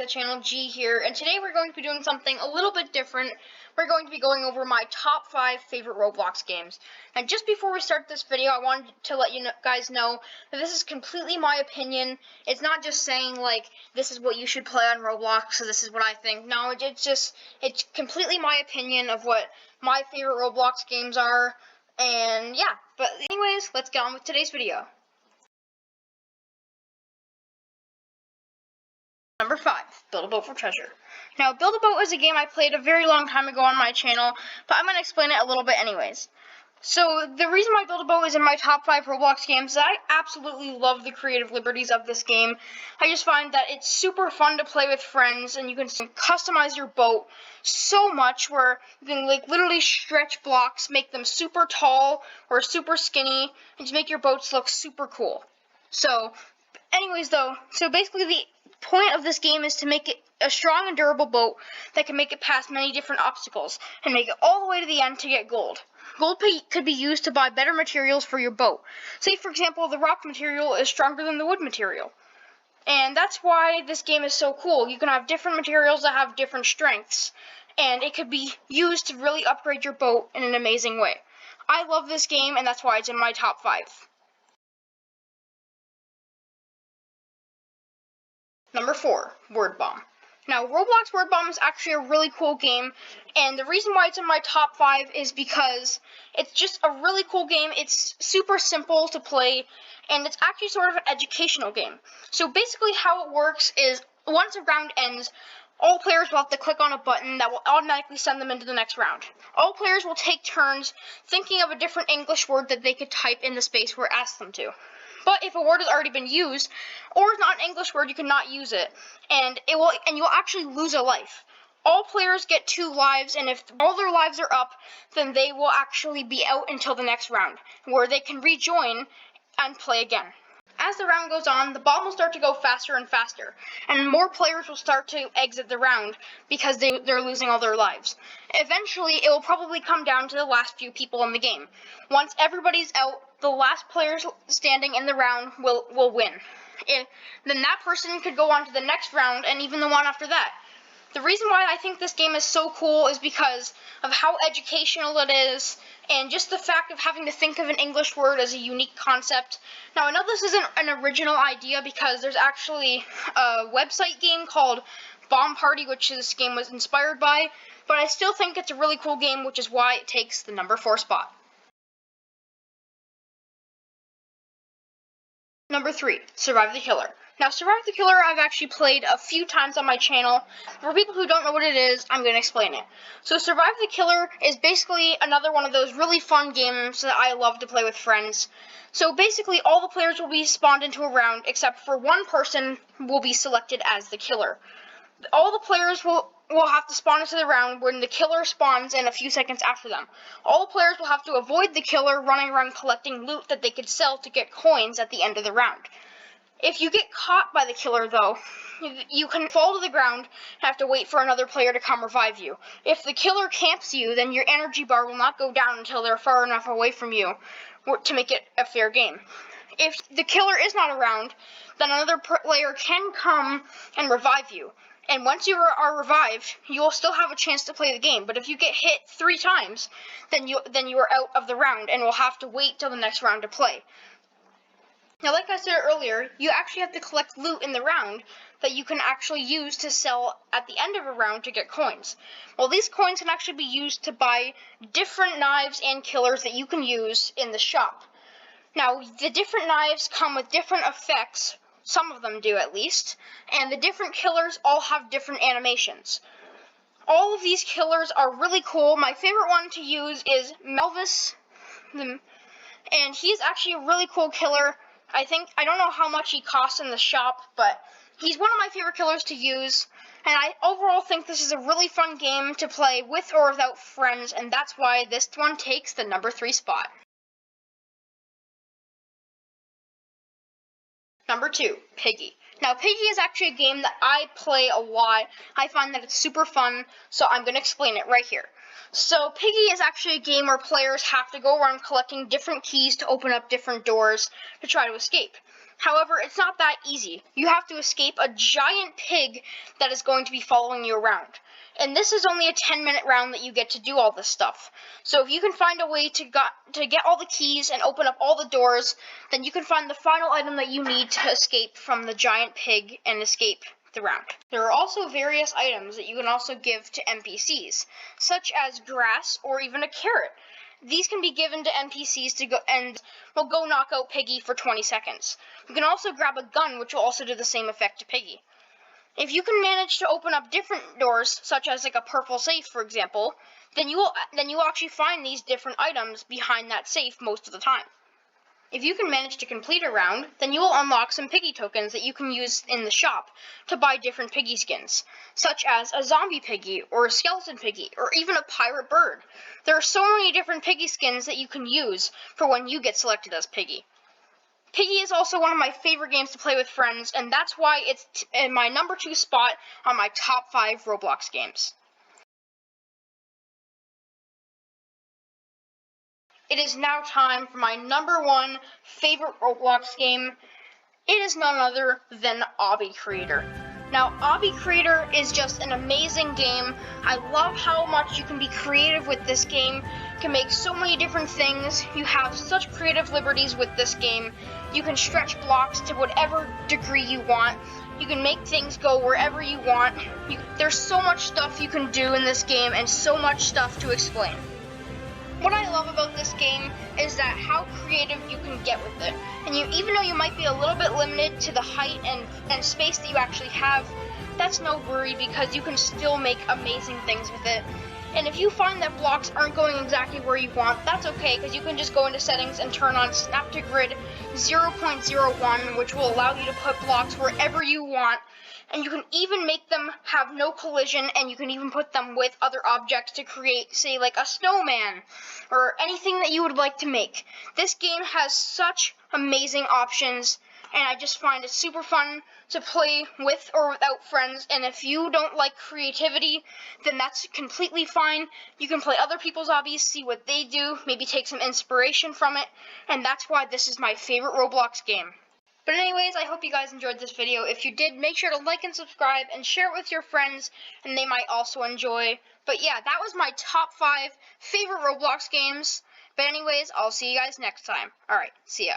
to the channel. G here, and today we're going to be doing something a little bit different. We're going to be going over my top 5 favorite Roblox games. And just before we start this video, I wanted to let you guys know that this is completely my opinion. It's not just saying, like, this is what you should play on Roblox, so this is what I think. No, it's completely my opinion of what my favorite Roblox games are. And yeah, but anyways, let's get on with today's video. Number 5, Build a Boat for Treasure. Now, Build a Boat is a game I played a very long time ago on my channel, but I'm going to explain it a little bit anyways. So, the reason why Build a Boat is in my top 5 Roblox games is I absolutely love the creative liberties of this game. I just find that it's super fun to play with friends, and you can customize your boat so much where you can literally stretch blocks, make them super tall or super skinny, and just make your boats look super cool. So, anyways though, so basically the point of this game is to make it a strong and durable boat that can make it past many different obstacles and make it all the way to the end to get gold. Gold could be used to buy better materials for your boat. Say, for example, the rock material is stronger than the wood material. And that's why this game is so cool. You can have different materials that have different strengths, and it could be used to really upgrade your boat in an amazing way. I love this game, and that's why it's in my top 5. Number 4, Word Bomb. Now, Roblox Word Bomb is actually a really cool game, and the reason why it's in my top 5 is because it's just a really cool game. It's super simple to play, and it's actually sort of an educational game. So basically how it works is, once a round ends, all players will have to click on a button that will automatically send them into the next round. All players will take turns thinking of a different English word that they could type in the space where it asks them to. But if a word has already been used, or it's not an English word, you cannot use it, and you'll actually lose a life. All players get 2 lives, and if all their lives are up, then they will actually be out until the next round, where they can rejoin and play again. As the round goes on, the bomb will start to go faster and faster, and more players will start to exit the round because they're losing all their lives. Eventually, it will probably come down to the last few people in the game. Once everybody's out, the last player standing in the round will win. Then that person could go on to the next round and even the one after that. The reason why I think this game is so cool is because of how educational it is, and just the fact of having to think of an English word as a unique concept. Now, I know this isn't an original idea because there's actually a website game called Bomb Party, which this game was inspired by, but I still think it's a really cool game, which is why it takes the number 4 spot. Number 3, Survive the Killer. Now, Survive the Killer I've actually played a few times on my channel. For people who don't know what it is, I'm going to explain it. So Survive the Killer is basically another one of those really fun games that I love to play with friends. So basically, all the players will be spawned into a round, except for one person will be selected as the killer. All the players will have to spawn into the round when the killer spawns in a few seconds after them. All the players will have to avoid the killer running around collecting loot that they could sell to get coins at the end of the round. If you get caught by the killer, though, you can fall to the ground and have to wait for another player to come revive you. If the killer camps you, then your energy bar will not go down until they're far enough away from you to make it a fair game. If the killer is not around, then another player can come and revive you. And once you are revived, you will still have a chance to play the game. But if you get hit 3 times, then you are out of the round and will have to wait till the next round to play. Now, like I said earlier, you actually have to collect loot in the round that you can actually use to sell at the end of a round to get coins. Well, these coins can actually be used to buy different knives and killers that you can use in the shop. Now, the different knives come with different effects. Some of them do, at least, and the different killers all have different animations. All of these killers are really cool. My favorite one to use is Melvis, and he's actually a really cool killer. I don't know how much he costs in the shop, but he's one of my favorite killers to use, and I overall think this is a really fun game to play with or without friends, and that's why this one takes the number 3 spot. Number 2, Piggy. Now, Piggy is actually a game that I play a lot. I find that it's super fun, so I'm going to explain it right here. So, Piggy is actually a game where players have to go around collecting different keys to open up different doors to try to escape. However, it's not that easy. You have to escape a giant pig that is going to be following you around. And this is only a 10-minute round that you get to do all this stuff. So if you can find a way to get all the keys and open up all the doors, then you can find the final item that you need to escape from the giant pig and escape the round. There are also various items that you can also give to NPCs, such as grass or even a carrot. These can be given to NPCs to go and will go knock out Piggy for 20 seconds. You can also grab a gun, which will also do the same effect to Piggy. If you can manage to open up different doors, such as like a purple safe, for example, then you will actually find these different items behind that safe most of the time. If you can manage to complete a round, then you will unlock some Piggy tokens that you can use in the shop to buy different Piggy skins, such as a zombie Piggy, or a skeleton Piggy, or even a pirate bird. There are so many different Piggy skins that you can use for when you get selected as Piggy. Piggy is also one of my favorite games to play with friends, and that's why it's in my number 2 spot on my top 5 Roblox games. It is now time for my number 1 favorite Roblox game. It is none other than Obby Creator. Now, Obby Creator is just an amazing game. I love how much you can be creative with this game. You can make so many different things. You have such creative liberties with this game. You can stretch blocks to whatever degree you want. You can make things go wherever you want. There's so much stuff you can do in this game and so much stuff to explain. What I love about this game is that how creative you can get with it. And even though you might be a little bit limited to the height and space that you actually have, that's no worry because you can still make amazing things with it. And if you find that blocks aren't going exactly where you want, that's okay because you can just go into settings and turn on Snap to Grid 0.01, which will allow you to put blocks wherever you want. And you can even make them have no collision, and you can even put them with other objects to create, say, like a snowman, or anything that you would like to make. This game has such amazing options, and I just find it super fun to play with or without friends, and if you don't like creativity, then that's completely fine. You can play other people's hobbies, see what they do, maybe take some inspiration from it, and that's why this is my favorite Roblox game. But anyways, I hope you guys enjoyed this video. If you did, make sure to like and subscribe and share it with your friends, and they might also enjoy. But yeah, that was my top 5 favorite Roblox games. But anyways, I'll see you guys next time. Alright, see ya.